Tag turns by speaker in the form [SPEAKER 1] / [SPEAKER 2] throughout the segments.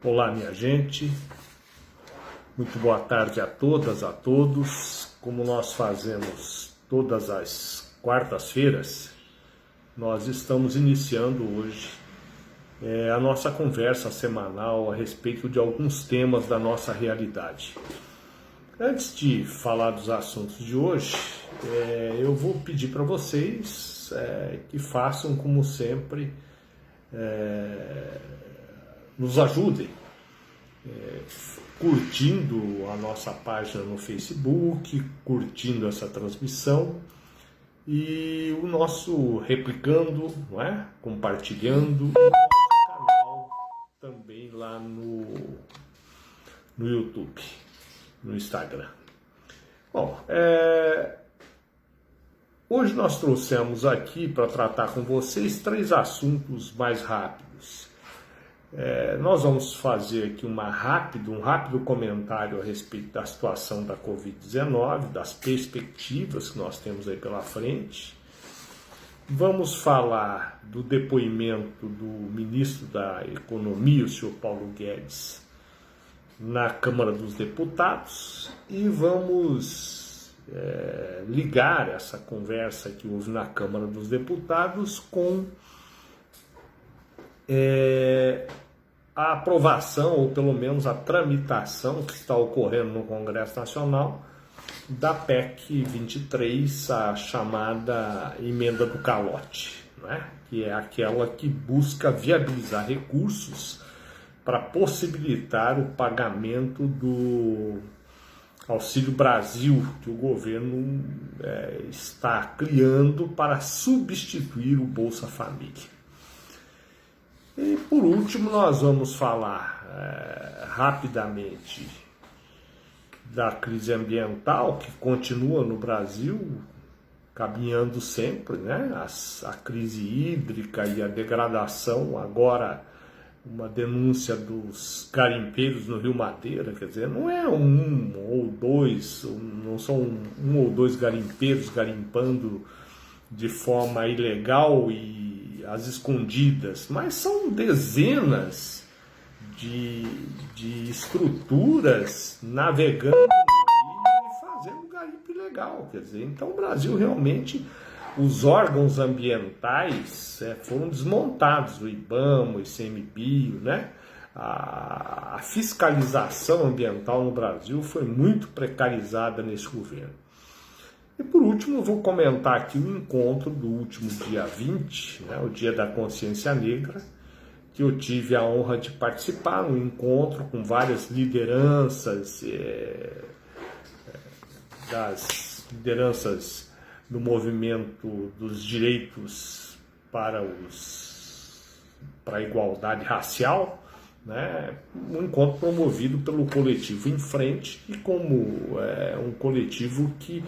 [SPEAKER 1] Olá, minha gente, muito boa tarde a todas, a todos. Como nós fazemos todas as quartas-feiras, nós estamos iniciando hoje a nossa conversa semanal a respeito de alguns temas da nossa realidade. Antes de falar dos assuntos de hoje, eu vou pedir para vocês que façam, como sempre, nos ajudem curtindo a nossa página no Facebook, curtindo essa transmissão e o nosso replicando, não é? Compartilhando, e o nosso canal também lá no YouTube, no Instagram. Bom, hoje nós trouxemos aqui para tratar com vocês 3 assuntos mais rápidos. Nós vamos fazer aqui um rápido comentário a respeito da situação da Covid-19, das perspectivas que nós temos aí pela frente. Vamos falar do depoimento do ministro da Economia, o senhor Paulo Guedes, na Câmara dos Deputados, e vamos ligar essa conversa que houve na Câmara dos Deputados com a aprovação, ou pelo menos a tramitação que está ocorrendo no Congresso Nacional da PEC 23, a chamada emenda do calote, né? Que é aquela que busca viabilizar recursos para possibilitar o pagamento do Auxílio Brasil, que o governo está criando para substituir o Bolsa Família. E por último, nós vamos falar rapidamente da crise ambiental que continua no Brasil, caminhando sempre, né? A crise hídrica e a degradação, agora uma denúncia dos garimpeiros no Rio Madeira, quer dizer, não é um ou dois, não são um ou dois garimpeiros garimpando de forma ilegal e às escondidas, mas são dezenas de estruturas navegando e fazendo garimpo ilegal, quer dizer, então o Brasil realmente, os órgãos ambientais foram desmontados, o IBAMA, o ICMBio, né? A fiscalização ambiental no Brasil foi muito precarizada nesse governo. E por último, eu vou comentar aqui o encontro do último dia 20, né, o Dia da Consciência Negra, que eu tive a honra de participar no encontro com várias lideranças, das lideranças do movimento dos direitos para a igualdade racial, né, um encontro promovido pelo coletivo Em Frente, e como um coletivo que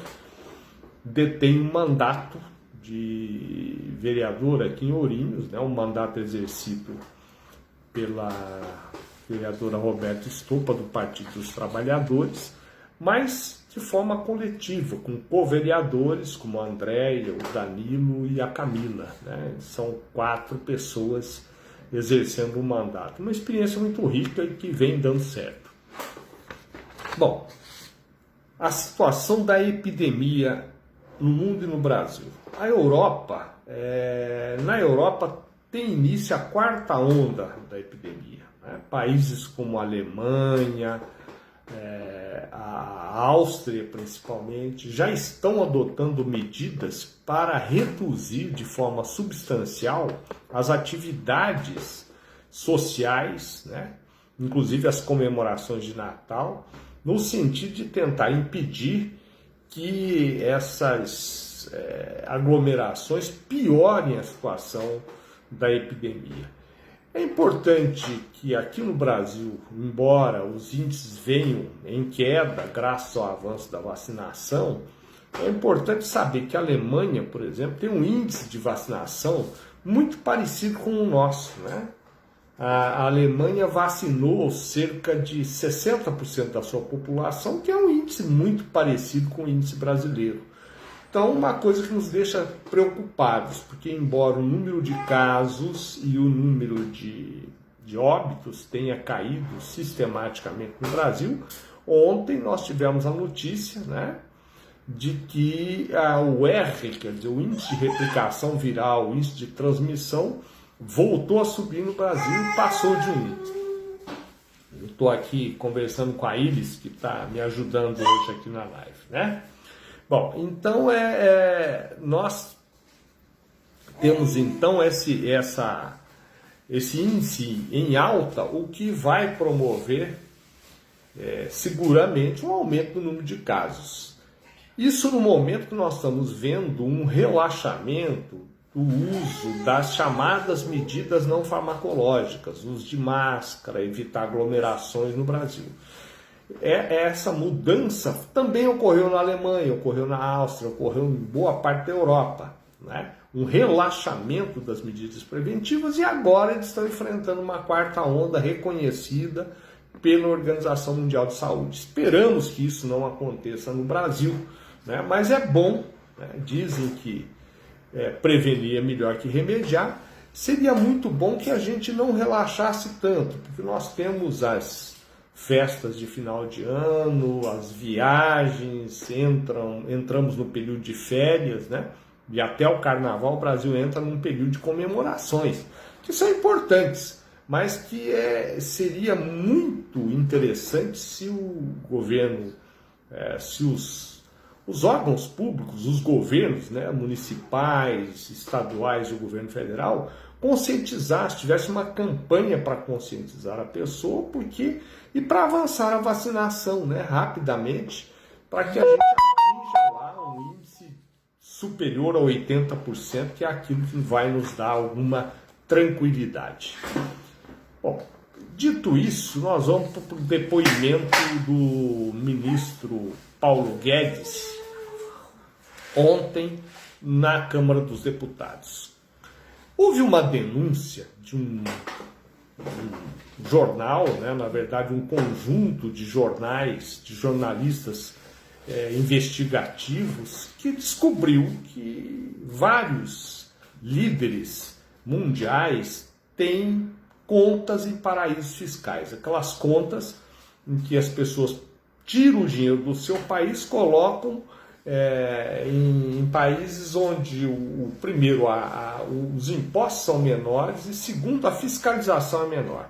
[SPEAKER 1] detém um mandato de vereador aqui em Ourinhos, né, um mandato exercido pela vereadora Roberta Estopa, do Partido dos Trabalhadores, mas de forma coletiva, com co-vereadores como a Andréia, o Danilo e a Camila, né? São 4 pessoas exercendo o mandato. Uma experiência muito rica e que vem dando certo. Bom, a situação da epidemia no mundo e no Brasil. A Europa, na Europa tem início a 4ª onda da epidemia, né? Países como a Alemanha, a Áustria principalmente, já estão adotando medidas para reduzir de forma substancial as atividades sociais, né? Inclusive as comemorações de Natal, no sentido de tentar impedir que essas aglomerações piorem a situação da epidemia. É importante que aqui no Brasil, embora os índices venham em queda graças ao avanço da vacinação, é importante saber que a Alemanha, por exemplo, tem um índice de vacinação muito parecido com o nosso, né? A Alemanha vacinou cerca de 60% da sua população, que é um índice muito parecido com o índice brasileiro. Então, uma coisa que nos deixa preocupados, porque embora o número de casos e o número de de óbitos tenha caído sistematicamente no Brasil. Ontem nós tivemos a notícia, né, de que o R, quer dizer, o índice de replicação viral, o índice de transmissão, voltou a subir no Brasil e passou de 1. Eu estou aqui conversando com a Iris, que está me ajudando hoje aqui na live, né? Bom, então nós temos então esse índice em alta, o que vai promover seguramente um aumento no número de casos. Isso no momento que nós estamos vendo um relaxamento do uso das chamadas medidas não farmacológicas, uso de máscara, evitar aglomerações no Brasil. Essa mudança também ocorreu na Alemanha, ocorreu na Áustria, ocorreu em boa parte da Europa, né? Um relaxamento das medidas preventivas, e agora eles estão enfrentando uma quarta onda reconhecida pela Organização Mundial de Saúde. Esperamos que isso não aconteça no Brasil, né? Mas é bom, né? Dizem que prevenir é melhor que remediar. Seria muito bom que a gente não relaxasse tanto, porque nós temos as festas de final de ano, as viagens, entramos no período de férias, né? E até o carnaval o Brasil entra num período de comemorações, que são importantes, mas que seria muito interessante se o governo, se os órgãos públicos, os governos, né, municipais, estaduais e o governo federal, conscientizassem, tivesse uma campanha para conscientizar a pessoa, e para avançar a vacinação, né, rapidamente, para que a gente atinja lá um índice superior a 80%, que é aquilo que vai nos dar alguma tranquilidade. Bom, dito isso, nós vamos para o depoimento do ministro Paulo Guedes, ontem na Câmara dos Deputados. Houve uma denúncia de um jornal, né, na verdade um conjunto de jornais, de jornalistas investigativos, que descobriu que vários líderes mundiais têm contas em paraísos fiscais, aquelas contas em que as pessoas tiram o dinheiro do seu país, colocam em países onde, primeiro, os impostos são menores e, segundo, a fiscalização é menor.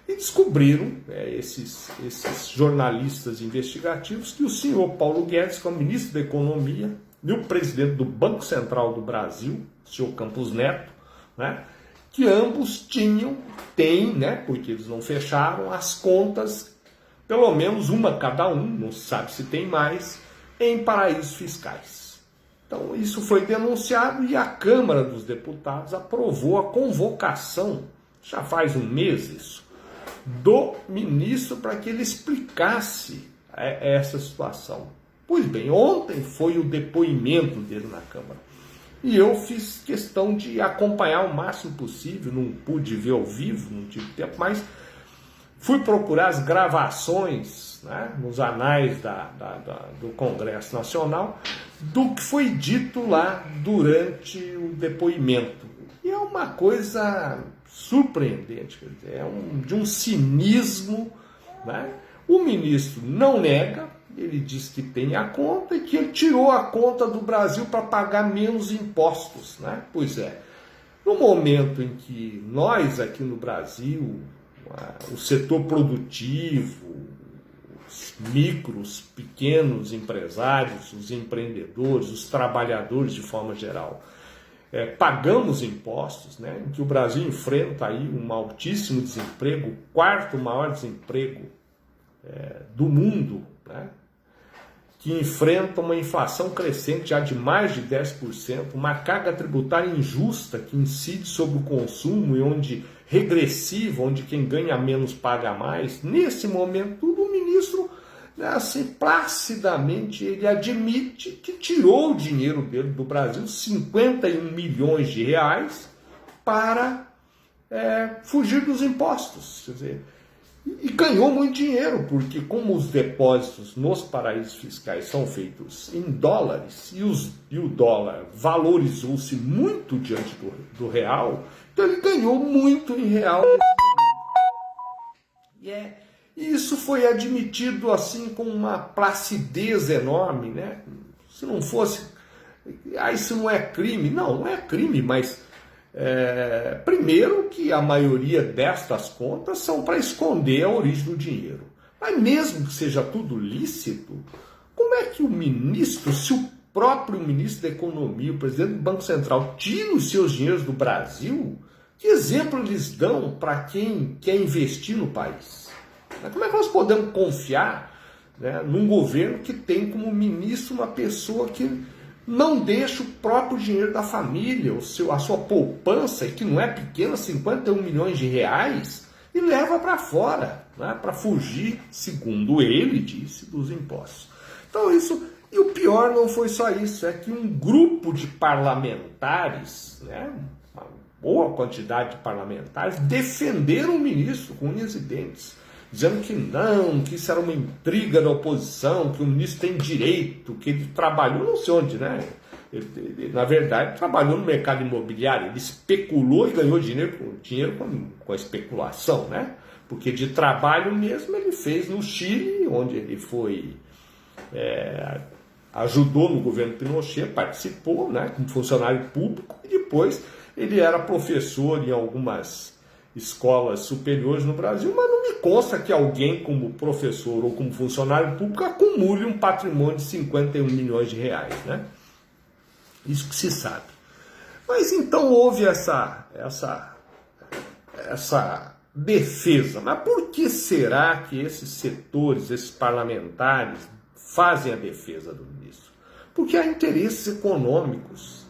[SPEAKER 1] E descobriram, esses jornalistas investigativos, que o senhor Paulo Guedes, como ministro da Economia, e o presidente do Banco Central do Brasil, o senhor Campos Neto, né, que ambos têm, né, porque eles não fecharam, as contas, pelo menos uma cada um, não se sabe se tem mais, em paraísos fiscais. Então isso foi denunciado e a Câmara dos Deputados aprovou a convocação, já faz um mês isso, do ministro para que ele explicasse essa situação. Pois bem, ontem foi o depoimento dele na Câmara. E eu fiz questão de acompanhar o máximo possível, não pude ver ao vivo, não tive tempo, mas fui procurar as gravações, né, nos anais do Congresso Nacional do que foi dito lá durante o depoimento. E é uma coisa surpreendente, quer dizer, de um cinismo, né? O ministro não nega, ele diz que tem a conta e que ele tirou a conta do Brasil para pagar menos impostos, né? Pois é, no momento em que nós aqui no Brasil, o setor produtivo, os micros, pequenos empresários, os empreendedores, os trabalhadores de forma geral, pagamos impostos, né, em que o Brasil enfrenta aí um altíssimo desemprego, o quarto maior desemprego do mundo, né, que enfrenta uma inflação crescente já de mais de 10%, uma carga tributária injusta que incide sobre o consumo e onde regressiva, onde quem ganha menos paga mais. Nesse momento, o ministro, assim, placidamente, ele admite que tirou o dinheiro dele do Brasil, 51 milhões de reais, para fugir dos impostos. Quer dizer, e ganhou muito dinheiro, porque como os depósitos nos paraísos fiscais são feitos em dólares e o dólar valorizou-se muito diante do real, então ele ganhou muito em real. E isso foi admitido assim com uma placidez enorme, né? Se não fosse... isso não é crime. Não é crime, mas... primeiro que a maioria destas contas são para esconder a origem do dinheiro. Mas mesmo que seja tudo lícito, como é que o ministro, se o próprio ministro da Economia, o presidente do Banco Central, tira os seus dinheiros do Brasil, que exemplo eles dão para quem quer investir no país? Como é que nós podemos confiar, né, num governo que tem como ministro uma pessoa que não deixa o próprio dinheiro da família, a sua poupança, que não é pequena, 51 milhões de reais, e leva para fora, né, para fugir, segundo ele disse, dos impostos. Então isso, e o pior não foi só isso, é que um grupo de parlamentares, né, uma boa quantidade de parlamentares, defenderam o ministro com unhas e dentes, dizendo que não, que isso era uma intriga da oposição, que o ministro tem direito, que ele trabalhou não sei onde, né? Ele, na verdade, trabalhou no mercado imobiliário, ele especulou e ganhou dinheiro com a especulação, né? Porque de trabalho mesmo ele fez no Chile, onde ele foi, ajudou no governo Pinochet, participou, né, como funcionário público, e depois ele era professor em algumas escolas superiores no Brasil, mas não me consta que alguém como professor ou como funcionário público acumule um patrimônio de 51 milhões de reais, né? Isso que se sabe. Mas então houve essa defesa. Mas por que será que esses setores, esses parlamentares, fazem a defesa do ministro? Porque há interesses econômicos.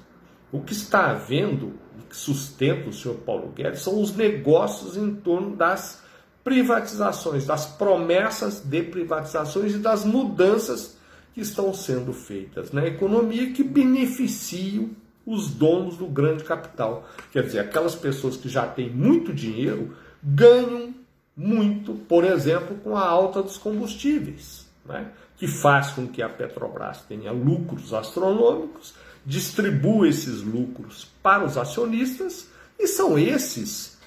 [SPEAKER 1] O que está havendo, o que sustenta o senhor Paulo Guedes, são os negócios em torno das privatizações, das promessas de privatizações e das mudanças que estão sendo feitas na economia que beneficiam os donos do grande capital. Quer dizer, aquelas pessoas que já têm muito dinheiro ganham muito, por exemplo, com a alta dos combustíveis, né? Que faz com que a Petrobras tenha lucros astronômicos, distribua esses lucros para os acionistas, e são esses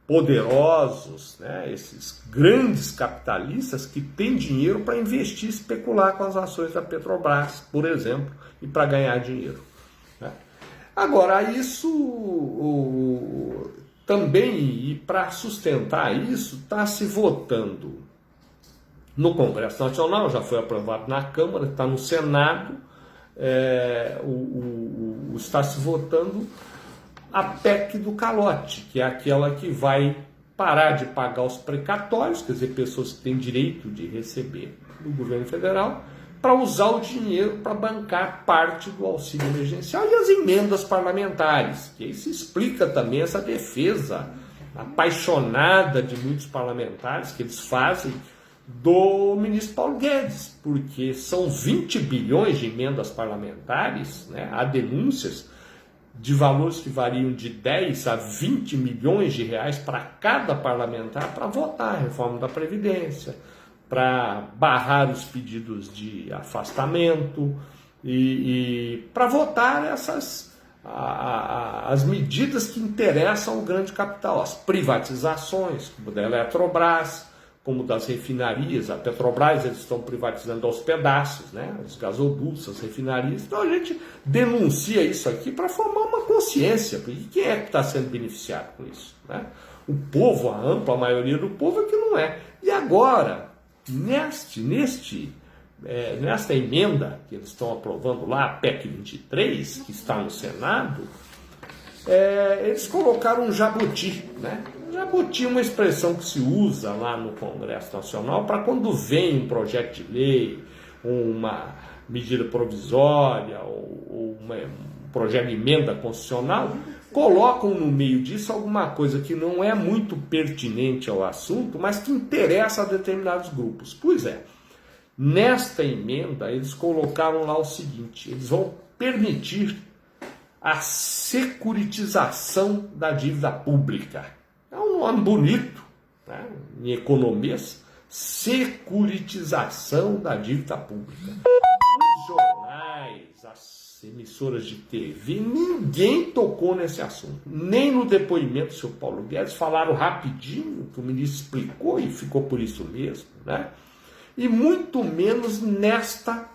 [SPEAKER 1] poderosos, né, esses grandes capitalistas que têm dinheiro para investir e especular com as ações da Petrobras, por exemplo, e para ganhar dinheiro, né? Agora, isso também, e para sustentar isso, está se votando no Congresso Nacional, já foi aprovado na Câmara, está no Senado, está se votando a PEC do calote, que é aquela que vai parar de pagar os precatórios, quer dizer, pessoas que têm direito de receber do governo federal, para usar o dinheiro para bancar parte do auxílio emergencial e as emendas parlamentares, que aí se explica também essa defesa apaixonada de muitos parlamentares que eles fazem do ministro Paulo Guedes, porque são 20 bilhões de emendas parlamentares, né? Há denúncias de valores que variam de 10 a 20 milhões de reais para cada parlamentar para votar a reforma da Previdência, para barrar os pedidos de afastamento e para votar as medidas que interessam ao grande capital, as privatizações, como da Eletrobras, como das refinarias. A Petrobras eles estão privatizando aos pedaços, né? Os gasodutos, as refinarias. Então a gente denuncia isso aqui para formar uma consciência, porque quem é que está sendo beneficiado com isso, né? O povo, a ampla maioria do povo é que não é. E agora, nesta emenda que eles estão aprovando lá, a PEC 23, que está no Senado, eles colocaram um jabuti, né? Jabuti é uma expressão que se usa lá no Congresso Nacional para quando vem um projeto de lei, uma medida provisória ou um projeto de emenda constitucional, colocam no meio disso alguma coisa que não é muito pertinente ao assunto, mas que interessa a determinados grupos. Pois é, nesta emenda eles colocaram lá o seguinte: eles vão permitir a securitização da dívida pública. É um nome bonito, né? Em economias, securitização da dívida pública. Os jornais, as emissoras de TV, ninguém tocou nesse assunto. Nem no depoimento do seu Paulo Guedes, falaram rapidinho, que o ministro explicou e ficou por isso mesmo, né? E muito menos nesta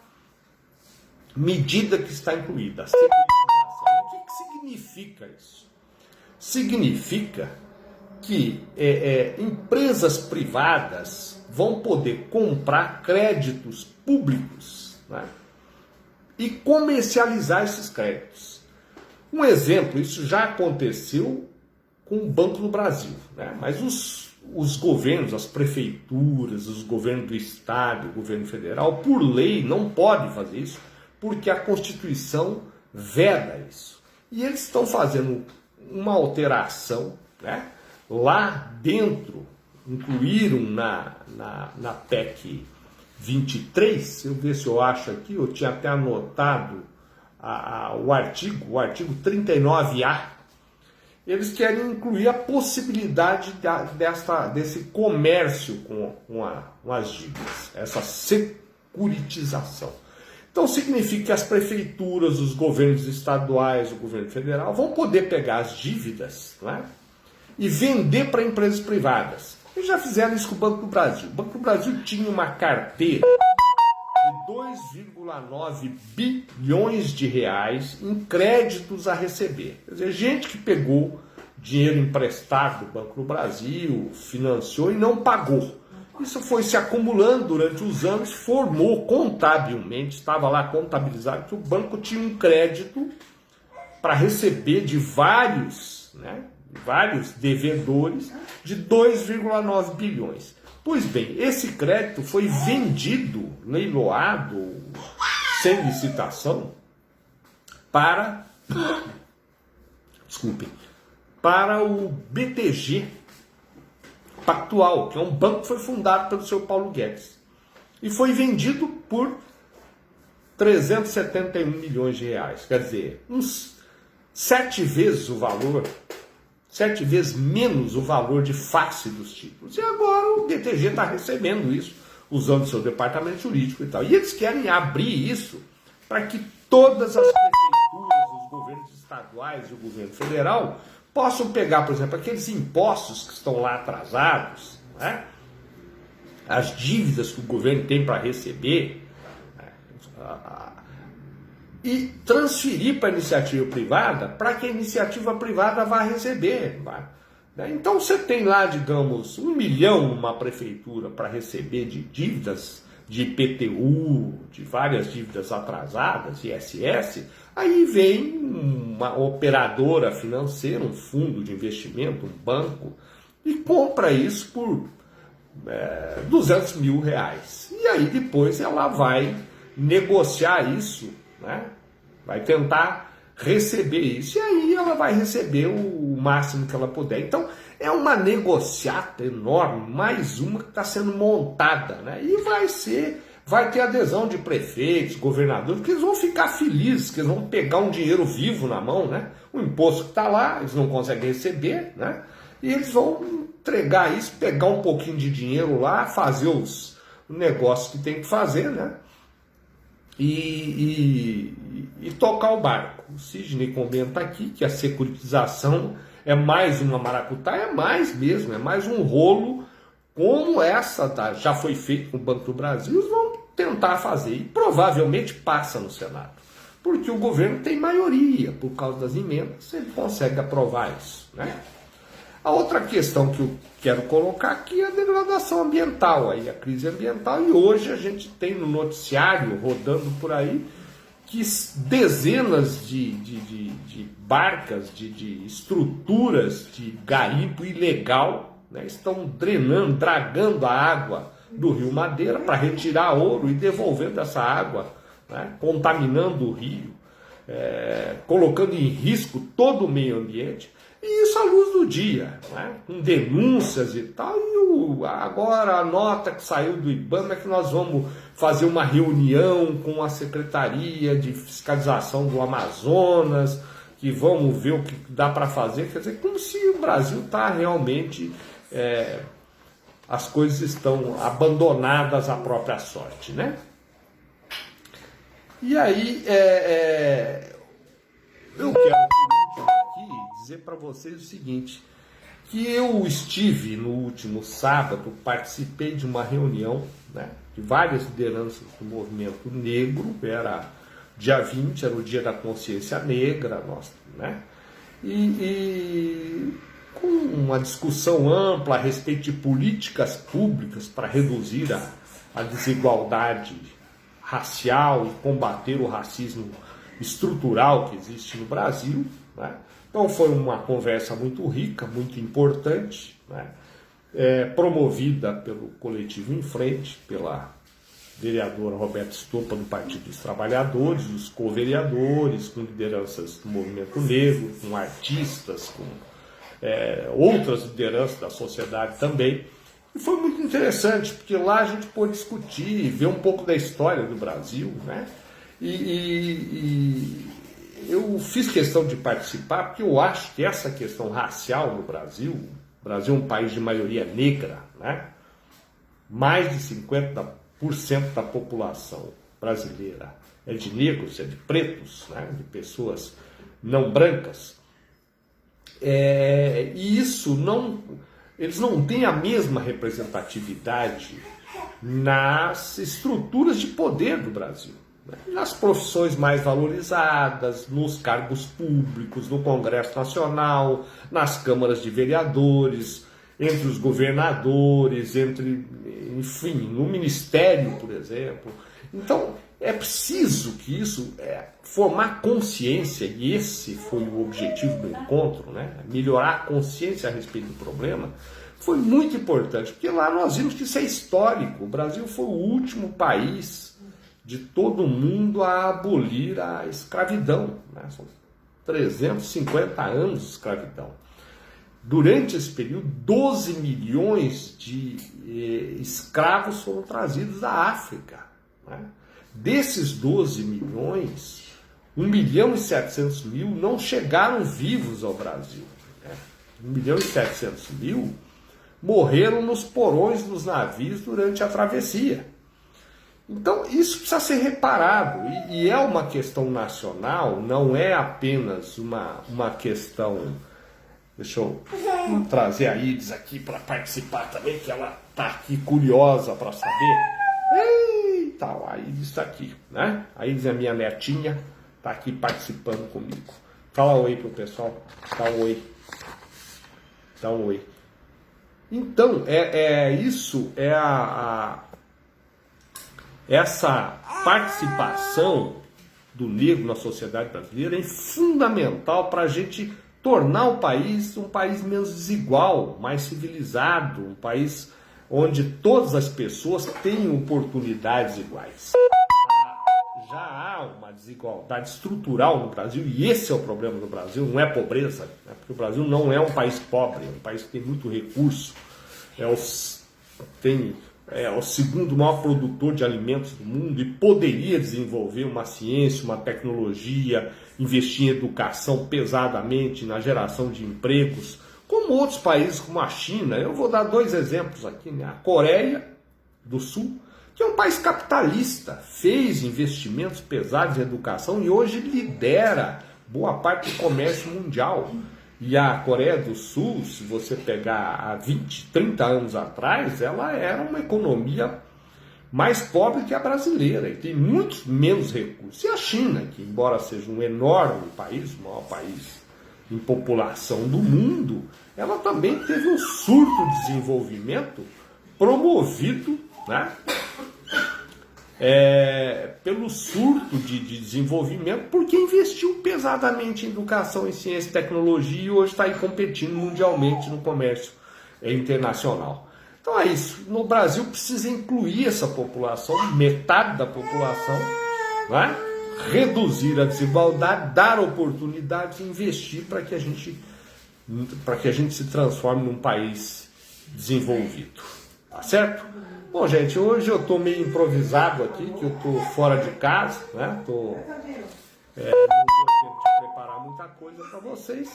[SPEAKER 1] medida que está incluída, a securitização. O que significa isso? Significa que empresas privadas vão poder comprar créditos públicos, né, e comercializar esses créditos. Um exemplo, isso já aconteceu com o Banco do Brasil, né, mas os governos, as prefeituras, os governos do estado, o governo federal, por lei, não podem fazer isso, porque a Constituição veda isso. E eles estão fazendo uma alteração, né, lá dentro, incluíram na PEC 23, se eu ver se eu acho aqui, eu tinha até anotado o artigo 39A, eles querem incluir a possibilidade desse comércio com as dívidas, essa securitização. Então significa que as prefeituras, os governos estaduais, o governo federal vão poder pegar as dívidas, né, e vender para empresas privadas. Eles já fizeram isso com o Banco do Brasil. O Banco do Brasil tinha uma carteira de 2,9 bilhões de reais em créditos a receber. Quer dizer, gente que pegou dinheiro emprestado do Banco do Brasil, financiou e não pagou. Isso foi se acumulando durante os anos, formou contabilmente, estava lá contabilizado que o banco tinha um crédito para receber de vários devedores de 2,9 bilhões. Pois bem, esse crédito foi vendido, leiloado, sem licitação, para o BTG Pactual, que é um banco que foi fundado pelo seu Paulo Guedes. E foi vendido por 371 milhões de reais. Quer dizer, uns 7 vezes o valor, 7 vezes menos o valor de face dos títulos. E agora o BTG está recebendo isso, usando seu departamento jurídico e tal. E eles querem abrir isso para que todas as prefeituras, os governos estaduais e o governo federal possam pegar, por exemplo, aqueles impostos que estão lá atrasados, né, as dívidas que o governo tem para receber, né, e transferir para a iniciativa privada, para que a iniciativa privada vá receber. Né? Então você tem lá, digamos, 1 milhão numa prefeitura para receber de dívidas de IPTU, de várias dívidas atrasadas, ISS, aí vem uma operadora financeira, um fundo de investimento, um banco, e compra isso por 200 mil reais. E aí depois ela vai negociar isso, né? Vai tentar receber isso, e aí ela vai receber o máximo que ela puder. Então é uma negociata enorme, mais uma que está sendo montada, né? E vai ter adesão de prefeitos, governadores, porque eles vão ficar felizes, que eles vão pegar um dinheiro vivo na mão, né? O imposto que está lá, eles não conseguem receber, né? E eles vão entregar isso, pegar um pouquinho de dinheiro lá, fazer os negócios que tem que fazer, né? E tocar o barco. O Sidney comenta aqui que a securitização é mais uma maracutaia, é mais mesmo, é mais um rolo como essa já foi feito com o Banco do Brasil. Eles vão tentar fazer e provavelmente passa no Senado, porque o governo tem maioria, por causa das emendas, ele consegue aprovar isso, né? A outra questão que eu quero colocar aqui é a degradação ambiental, aí, a crise ambiental, e hoje a gente tem no noticiário, rodando por aí, que dezenas de barcas, de estruturas de garimpo ilegal, né, estão dragando a água do Rio Madeira para retirar ouro e devolvendo essa água, né, contaminando o rio, colocando em risco todo o meio ambiente. E isso à luz do dia, né? Com denúncias e tal. E agora a nota que saiu do IBAMA é que nós vamos fazer uma reunião com a Secretaria de Fiscalização do Amazonas, que vamos ver o que dá para fazer. Quer dizer, como se o Brasil está realmente... as coisas estão abandonadas à própria sorte, né? E aí, eu quero, por último, aqui dizer para vocês o seguinte, que eu estive no último sábado, participei de uma reunião, né, de várias lideranças do movimento negro, era dia 20, era o dia da consciência negra, né, e com uma discussão ampla a respeito de políticas públicas para reduzir a desigualdade racial e combater o racismo estrutural que existe no Brasil, né? Então foi uma conversa muito rica, muito importante, né? Promovida pelo Coletivo em Frente, pela vereadora Roberta Estopa do Partido dos Trabalhadores, os co-vereadores, com lideranças do movimento negro, com artistas, com outras lideranças da sociedade também. E foi muito interessante, porque lá a gente pôde discutir, ver um pouco da história do Brasil, né? E eu fiz questão de participar porque eu acho que essa questão racial no Brasil, o Brasil é um país de maioria negra, né? Mais de 50% da população brasileira é de negros, é de pretos, né? De pessoas não brancas. E isso eles não têm a mesma representatividade nas estruturas de poder do Brasil, né? Nas profissões mais valorizadas, nos cargos públicos, no Congresso Nacional, nas câmaras de vereadores, entre os governadores, enfim, no Ministério, por exemplo. Então, é preciso que isso, formar consciência, e esse foi o objetivo do encontro, né? Melhorar a consciência a respeito do problema, foi muito importante, porque lá nós vimos que isso é histórico. O Brasil foi o último país de todo o mundo a abolir a escravidão, né? São 350 anos de escravidão. Durante esse período, 12 milhões de escravos foram trazidos da África, né? Desses 12 milhões, 1.700.000 não chegaram vivos ao Brasil, né? 1.700.000 morreram nos porões dos navios durante a travessia. Então isso precisa ser reparado, e é uma questão nacional, não é apenas uma questão. Deixa eu trazer a Ides aqui para participar também, que ela está aqui curiosa para saber. Eita, a Ides está aqui, né? A Ides é minha netinha, está aqui participando comigo. Fala oi pro pessoal, dá um oi. Dá um oi. Então, essa participação do negro na sociedade brasileira é fundamental para a gente tornar o país um país menos desigual, mais civilizado, um país onde todas as pessoas têm oportunidades iguais. Já há uma desigualdade estrutural no Brasil, e esse é o problema do Brasil, não é pobreza, né? Porque o Brasil não é um país pobre, é um país que tem muito recurso, é o segundo maior produtor de alimentos do mundo e poderia desenvolver uma ciência, uma tecnologia, investir em educação pesadamente, na geração de empregos, como outros países como a China. Eu vou dar 2 exemplos aqui, né? A Coreia do Sul, que é um país capitalista, fez investimentos pesados em educação e hoje lidera boa parte do comércio mundial. E a Coreia do Sul, se você pegar há 20, 30 anos atrás, ela era uma economia mais pobre que a brasileira e tem muito menos recursos. E a China, que embora seja um enorme país, o maior país em população do mundo, ela também teve um surto de desenvolvimento promovido, né? Pelo surto de desenvolvimento, porque investiu pesadamente em educação, em ciência e tecnologia e hoje está aí competindo mundialmente no comércio internacional. Então é isso. No Brasil precisa incluir essa população, metade da população, né? Reduzir a desigualdade, dar oportunidades e investir para que a gente se transforme num país desenvolvido. Tá certo? Bom, gente, hoje eu estou meio improvisado aqui, que eu estou fora de casa, né? Não deu tempo de preparar muita coisa para vocês,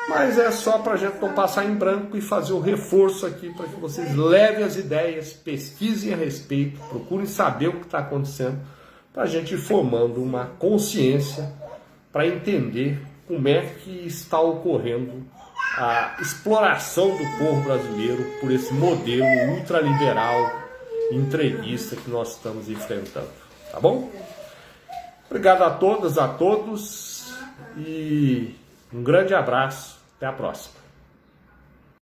[SPEAKER 1] mas é só para a gente não passar em branco e fazer o reforço aqui para que vocês levem as ideias, pesquisem a respeito, procurem saber o que está acontecendo, para a gente ir formando uma consciência para entender como é que está ocorrendo a exploração do povo brasileiro por esse modelo ultraliberal entreguista que nós estamos enfrentando, tá bom? Obrigado a todas, a todos e um grande abraço, até a próxima.